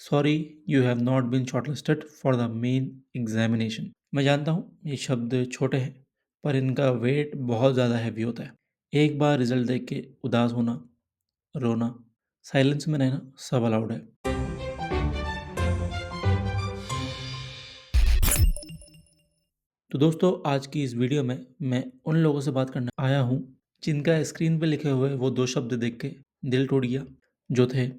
Sorry you have not been shortlisted for the main examination. मैं जानता हूँ ये शब्द छोटे हैं, पर इनका वेट बहुत ज़्यादा हैवी होता है। एक बार रिजल्ट देख के उदास होना, रोना, साइलेंस में रहना सब अलाउड है। तो दोस्तों, आज की इस वीडियो में मैं उन लोगों से बात करने आया हूँ जिनका स्क्रीन पे लिखे हुए वो दो शब्द देख के दिल टूट गया, जो थे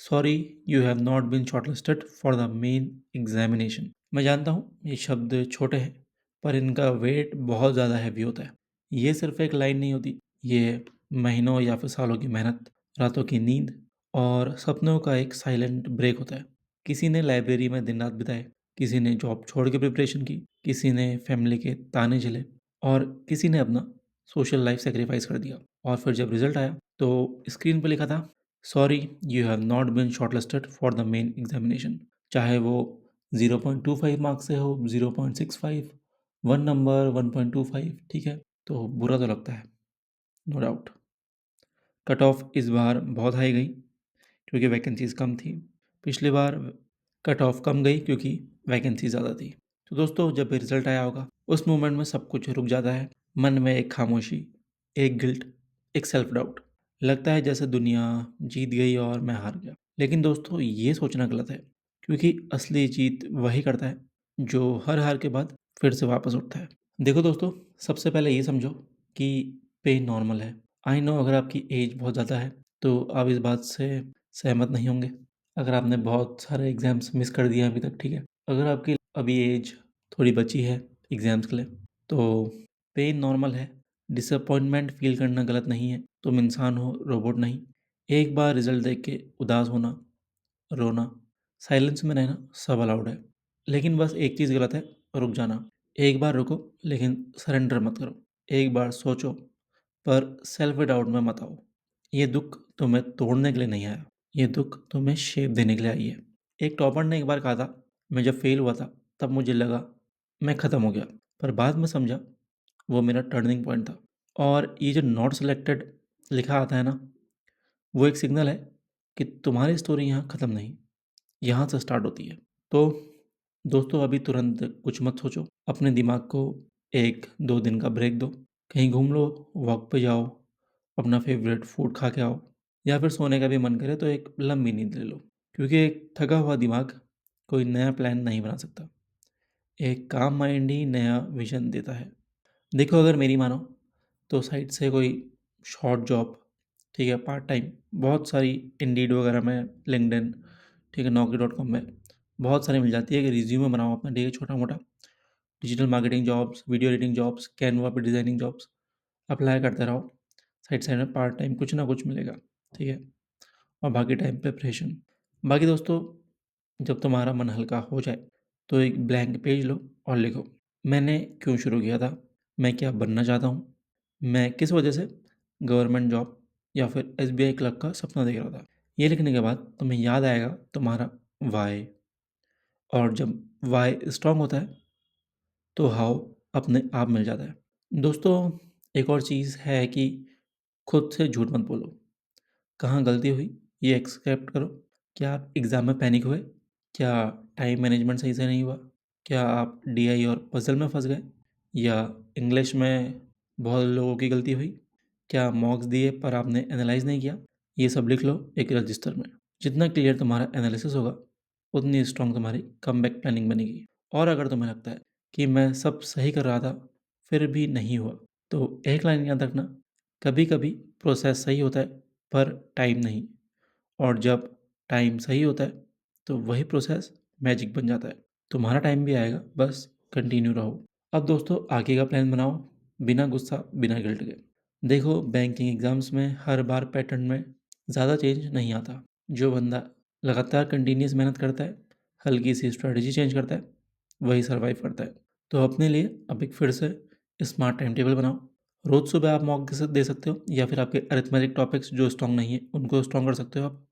sorry you have not been shortlisted for the main examination. मैं जानता हूँ ये शब्द छोटे हैं, पर इनका वेट बहुत ज़्यादा हैवी होता है। ये सिर्फ एक लाइन नहीं होती, ये महीनों या फिर सालों की मेहनत, रातों की नींद और सपनों का एक साइलेंट ब्रेक होता है। किसी ने लाइब्रेरी में दिन रात बिताए, किसी ने जॉब छोड़ के प्रिपरेशन की, किसी ने फैमिली के ताने झेले और किसी ने अपना सोशल लाइफ सेक्रीफाइस कर दिया। और फिर जब रिजल्ट आया तो स्क्रीन पर लिखा था sorry you have not been shortlisted for the main examination. चाहे वो 0.25 मार्क्स से हो, 0.65, वन नंबर, 1.25, ठीक है, तो बुरा तो लगता है, नो डाउट। कट ऑफ इस बार बहुत हाई गई क्योंकि वैकेंसीज़ कम थी। पिछली बार कट ऑफ कम गई क्योंकि वैकेंसी ज़्यादा थी। तो दोस्तों, जब भी रिज़ल्ट आया होगा, उस मोमेंट में सब कुछ रुक जाता है। मन में एक खामोशी, एक गिल्ट, एक सेल्फ डाउट। लगता है जैसे दुनिया जीत गई और मैं हार गया। लेकिन दोस्तों, ये सोचना गलत है, क्योंकि असली जीत वही करता है जो हर हार के बाद फिर से वापस उठता है। देखो दोस्तों, सबसे पहले ये समझो कि पेन नॉर्मल है। आई नो अगर आपकी एज बहुत ज़्यादा है तो आप इस बात से सहमत नहीं होंगे। अगर आपने बहुत सारे एग्ज़ाम्स मिस कर दिए हैं अभी तक, ठीक है। अगर आपकी अभी एज थोड़ी बची है एग्ज़ाम्स के लिए, तो पेन नॉर्मल है। डिसअपॉइंटमेंट फ़ील करना गलत नहीं है। तुम इंसान हो, रोबोट नहीं। एक बार रिज़ल्ट देख के उदास होना, रोना, साइलेंस में रहना सब अलाउड है। लेकिन बस एक चीज़ गलत है, रुक जाना। एक बार रुको, लेकिन सरेंडर मत करो। एक बार सोचो, पर सेल्फ डाउट में मत आओ। ये दुःख तुम्हें तोड़ने के लिए नहीं आया, ये दुःख तुम्हें शेप देने के लिए आई है। एक टॉपर ने एक बार कहा था, मैं जब फेल हुआ था तब मुझे लगा मैं ख़त्म हो गया, पर बाद में समझा वो मेरा टर्निंग पॉइंट था। और ये जो नॉट सिलेक्टेड लिखा आता है ना, वो एक सिग्नल है कि तुम्हारी स्टोरी यहाँ ख़त्म नहीं, यहाँ से स्टार्ट होती है। तो दोस्तों, अभी तुरंत कुछ मत सोचो। अपने दिमाग को 1-2 दिन का ब्रेक दो। कहीं घूम लो, वॉक पे जाओ, अपना फ़ेवरेट फूड खा के आओ, या फिर सोने का भी मन करे तो एक लंबी नींद ले लो। क्योंकि एक थका हुआ दिमाग कोई नया प्लान नहीं बना सकता। एक काम माइंड ही नया विज़न देता है। देखो, अगर मेरी मानो तो साइड से कोई शॉर्ट जॉब, ठीक है, पार्ट टाइम, बहुत सारी इंडीड वगैरह में, लिंक्डइन, ठीक है, naukri.com में बहुत सारी मिल जाती है कि रिज्यूमे बनाओ अपना, ठीक है, छोटा-मोटा। Digital marketing jobs, video editing jobs, Canva पे डिज़ाइनिंग जॉब्स, अप्लाई करते रहो। साइड साइड में पार्ट टाइम कुछ ना कुछ मिलेगा, ठीक है, और बाकी टाइम प्रिपरेशन। बाकी दोस्तों, जब तुम्हारा मन हल्का हो जाए तो एक ब्लैंक पेज लो और लिखो, मैंने क्यों शुरू किया था, मैं क्या बनना चाहता हूँ, मैं किस वजह से गवर्नमेंट जॉब या फिर एसबीआई क्लर्क का सपना देख रहा था। ये लिखने के बाद तुम्हें याद आएगा तुम्हारा वाई। और जब वाई स्ट्रांग होता है तो हाउ अपने आप मिल जाता है। दोस्तों, एक और चीज़ है कि खुद से झूठ मत बोलो। कहाँ गलती हुई ये एक्सेप्ट करो। क्या आप एग्ज़ाम में पैनिक हुए? क्या टाइम मैनेजमेंट सही से नहीं हुआ? क्या आप डीआई और पज़ल में फँस गए? या इंग्लिश में बहुत लोगों की गलती हुई? क्या मॉक्स दिए पर आपने एनालाइज़ नहीं किया? ये सब लिख लो एक रजिस्टर में। जितना क्लियर तुम्हारा एनालिसिस होगा, उतनी स्ट्रॉन्ग तुम्हारी कमबैक प्लानिंग बनेगी। और अगर तुम्हें लगता है कि मैं सब सही कर रहा था, फिर भी नहीं हुआ, तो एक लाइन याद रखना, कभी-कभी प्रोसेस सही होता है, पर टाइम नहीं। और जब टाइम सही होता है, तो वही प्रोसेस मैजिक बन जाता है। तुम्हारा टाइम भी आएगा, बस कंटिन्यू रहो। अब दोस्तों, आगे का प्लान बनाओ, बिना गुस्सा, बिना गिल्ट के। देखो, बैंकिंग एग्ज़ाम्स में हर बार पैटर्न में ज़्यादा चेंज नहीं आता। जो बंदा लगातार कंटिन्यूअस मेहनत करता है, हल्की सी स्ट्रैटेजी चेंज करता है, वही सर्वाइव करता है। तो अपने लिए अब एक फिर से स्मार्ट टाइम टेबल बनाओ। रोज़ सुबह आप मॉक दे सकते हो, या फिर आपके अरिथमेटिक टॉपिक्स जो स्ट्रॉन्ग नहीं है उनको स्ट्रॉन्ग कर सकते हो आप,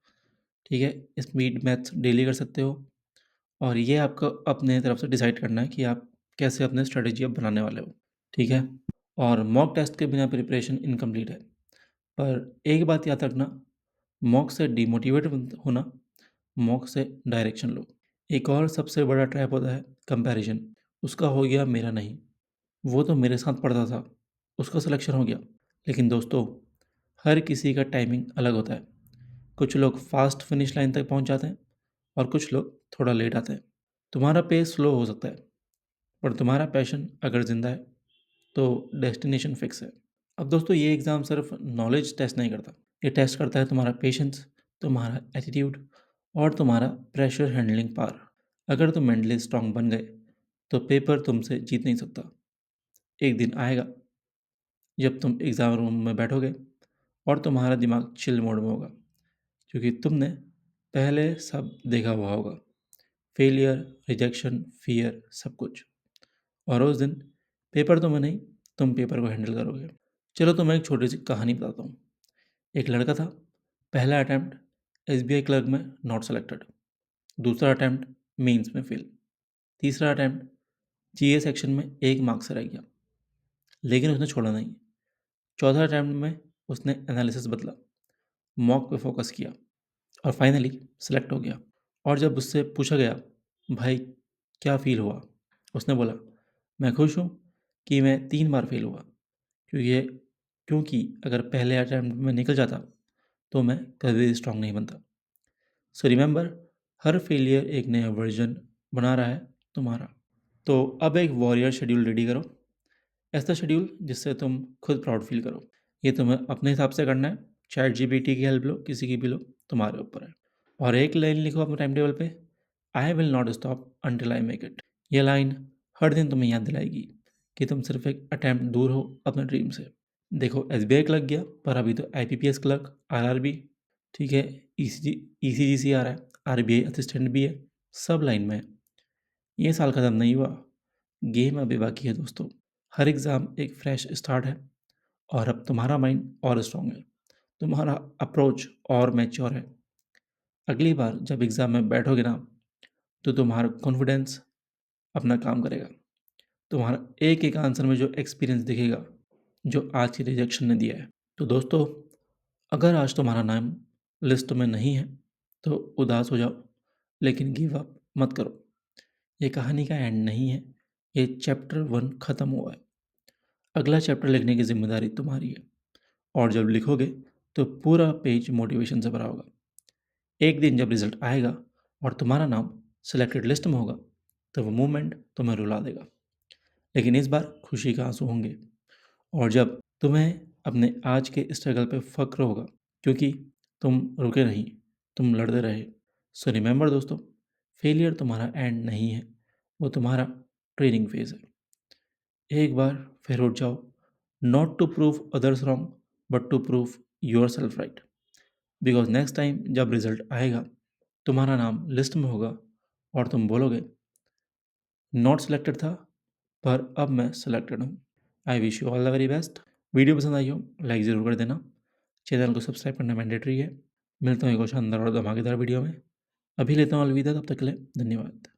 ठीक है। स्पीड मैथ्स डेली कर सकते हो। और ये आपको अपने तरफ से डिसाइड करना है कि आप कैसे अपने स्ट्रेटेजी अब बनाने वाले हो, ठीक है। और मॉक टेस्ट के बिना प्रिपरेशन इनकम्प्लीट है। पर एक बात याद रखना, मॉक से डिमोटिवेट मत होना, मॉक से डायरेक्शन लो। एक और सबसे बड़ा ट्रैप होता है कंपैरिजन। उसका हो गया, मेरा नहीं। वो तो मेरे साथ पढ़ता था, उसका सिलेक्शन हो गया। लेकिन दोस्तों, हर किसी का टाइमिंग अलग होता है। कुछ लोग फास्ट फिनिश लाइन तक पहुंच जाते हैं और कुछ लोग थोड़ा लेट आते हैं। तुम्हारा पेस स्लो हो सकता है, पर तुम्हारा पैशन अगर जिंदा है तो डेस्टिनेशन फिक्स है। अब दोस्तों, ये एग्ज़ाम सिर्फ नॉलेज टेस्ट नहीं करता, ये टेस्ट करता है तुम्हारा पेशेंस, तुम्हारा एटीट्यूड और तुम्हारा प्रेशर हैंडलिंग पावर। अगर तुम मेंटली स्ट्रांग बन गए तो पेपर तुमसे जीत नहीं सकता। एक दिन आएगा जब तुम एग्ज़ाम रूम में बैठोगे और तुम्हारा दिमाग चिल मोड में होगा, क्योंकि तुमने पहले सब देखा हुआ होगा। फेलियर, रिजेक्शन, फियर, सब कुछ। और उस दिन पेपर तुम्हें नहीं, तुम पेपर को हैंडल करोगे। चलो तुम्हें एक छोटी सी कहानी बताता हूँ। एक लड़का था, पहला अटैम्प्ट एसबीआई क्लर्क में नॉट सेलेक्टेड, दूसरा अटैम्प्ट मेंस में फेल, तीसरा अटैम्प्ट जीए सेक्शन में 1 मार्क्स से रह गया, लेकिन उसने छोड़ा नहीं। चौथा अटैम्प्ट में उसने एनालिसिस बदला, मॉक पे फोकस किया और फाइनली सेलेक्ट हो गया। और जब उससे पूछा गया, भाई क्या फील हुआ, उसने बोला, मैं खुश हूँ कि मैं 3 बार फेल हुआ, क्योंकि क्योंकि अगर पहले अटैम्प्ट में निकल जाता तो मैं कभी स्ट्रांग नहीं बनता। सो रिमेंबर, हर फेलियर एक नया वर्जन बना रहा है तुम्हारा। तो अब एक वॉरियर शेड्यूल रेडी करो, ऐसा शेड्यूल जिससे तुम खुद प्राउड फील करो। ये तुम्हें अपने हिसाब से करना है, चैट जीपीटी की हेल्प लो, किसी की भी लो, तुम्हारे ऊपर है। और एक लाइन लिखो अपने टाइम टेबल पे, I will not stop until I make it. ये लाइन हर दिन तुम्हें याद दिलाएगी कि तुम सिर्फ एक अटैम्प्ट दूर हो अपने ड्रीम से। देखो, एसबीआई क्लर्क गया, पर अभी तो आईपीपीएस क्लर्क, आरआरबी, ठीक है, ईसीजीसी आ रहा है, आरबीआई असिस्टेंट भी है, सब लाइन में है। ये साल खत्म नहीं हुआ, गेम अभी बाकी है दोस्तों। हर एग्ज़ाम एक फ्रेश स्टार्ट है और अब तुम्हारा माइंड और स्ट्रांग है, तुम्हारा अप्रोच और मैच्योर है। अगली बार जब एग्ज़ाम में बैठोगे ना, तो तुम्हारा कॉन्फिडेंस अपना काम करेगा। तुम्हारा एक एक आंसर में जो एक्सपीरियंस दिखेगा, जो आज की रिजेक्शन ने दिया है। तो दोस्तों, अगर आज तुम्हारा नाम लिस्ट में नहीं है तो उदास हो जाओ, लेकिन गिव अप मत करो। ये कहानी का एंड नहीं है, ये चैप्टर 1 ख़त्म हुआ है। अगला चैप्टर लिखने की जिम्मेदारी तुम्हारी है, और जब लिखोगे तो पूरा पेज मोटिवेशन से भरा होगा। एक दिन जब रिजल्ट आएगा और तुम्हारा नाम सिलेक्टेड लिस्ट में होगा, तो वो मोमेंट तुम्हें रुला देगा, लेकिन इस बार खुशी का आंसू होंगे। और जब तुम्हें अपने आज के स्ट्रगल पे फ़क्र होगा, क्योंकि तुम रुके नहीं, तुम लड़ते रहे। सो रिमेंबर दोस्तों, फेलियर तुम्हारा एंड नहीं है, वो तुम्हारा ट्रेनिंग फेज़ है। एक बार फिर उठ जाओ, not to prove others wrong, but to prove yourself right. Because next time जब रिजल्ट आएगा, तुम्हारा नाम लिस्ट में होगा और तुम बोलोगे, नॉट सेलेक्टेड था, पर अब मैं सेलेक्टेड हूँ। I wish you all the very best. Video पसंद आई हो लाइक ज़रूर कर देना, चैनल को सब्सक्राइब करना मैंडेटरी है। मिलता हूँ एक और शानदार और धमाकेदार वीडियो में। अभी लेता हूँ अलविदा, तब तक के लिए धन्यवाद।